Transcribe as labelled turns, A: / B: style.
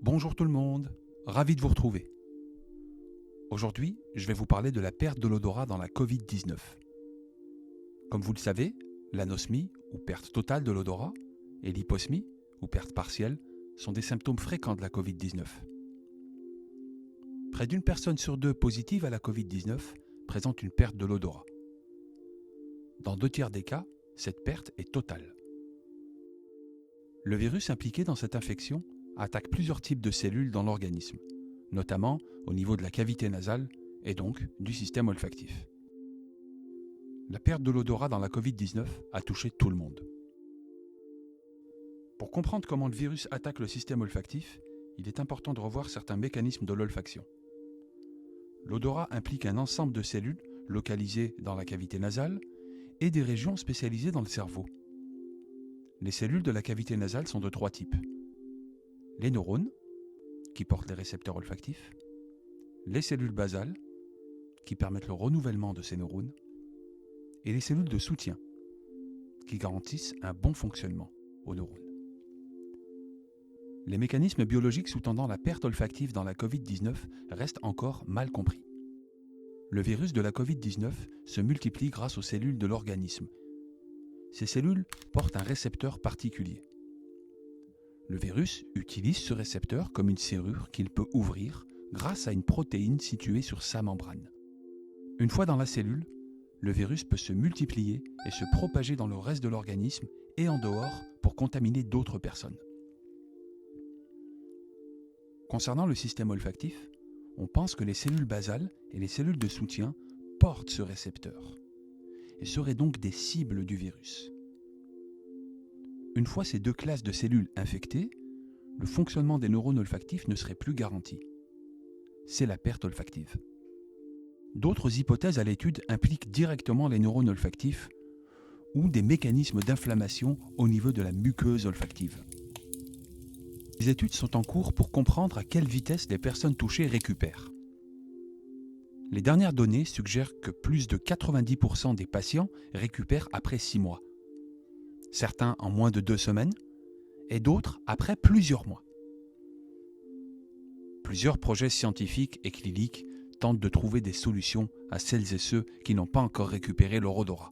A: Bonjour tout le monde, ravi de vous retrouver. Aujourd'hui, je vais vous parler de la perte de l'odorat dans la Covid-19. Comme vous le savez, l'anosmie, ou perte totale de l'odorat, et l'hyposmie, ou perte partielle, sont des symptômes fréquents de la Covid-19. Près d'une personne sur deux positive à la Covid-19 présente une perte de l'odorat. Dans 2/3 des cas, cette perte est totale. Le virus impliqué dans cette infection attaque plusieurs types de cellules dans l'organisme, notamment au niveau de la cavité nasale et donc du système olfactif. La perte de l'odorat dans la Covid-19 a touché tout le monde. Pour comprendre comment le virus attaque le système olfactif, il est important de revoir certains mécanismes de l'olfaction. L'odorat implique un ensemble de cellules localisées dans la cavité nasale et des régions spécialisées dans le cerveau. Les cellules de la cavité nasale sont de 3 types. Les neurones, qui portent les récepteurs olfactifs, les cellules basales, qui permettent le renouvellement de ces neurones, et les cellules de soutien, qui garantissent un bon fonctionnement aux neurones. Les mécanismes biologiques sous-tendant la perte olfactive dans la Covid-19 restent encore mal compris. Le virus de la Covid-19 se multiplie grâce aux cellules de l'organisme. Ces cellules portent un récepteur particulier. Le virus utilise ce récepteur comme une serrure qu'il peut ouvrir grâce à une protéine située sur sa membrane. Une fois dans la cellule, le virus peut se multiplier et se propager dans le reste de l'organisme et en dehors pour contaminer d'autres personnes. Concernant le système olfactif, on pense que les cellules basales et les cellules de soutien portent ce récepteur et seraient donc des cibles du virus. Une fois ces 2 classes de cellules infectées, le fonctionnement des neurones olfactifs ne serait plus garanti. C'est la perte olfactive. D'autres hypothèses à l'étude impliquent directement les neurones olfactifs ou des mécanismes d'inflammation au niveau de la muqueuse olfactive. Les études sont en cours pour comprendre à quelle vitesse les personnes touchées récupèrent. Les dernières données suggèrent que plus de 90% des patients récupèrent après 6 mois. Certains en moins de 2 semaines, et d'autres après plusieurs mois. Plusieurs projets scientifiques et cliniques tentent de trouver des solutions à celles et ceux qui n'ont pas encore récupéré leur odorat.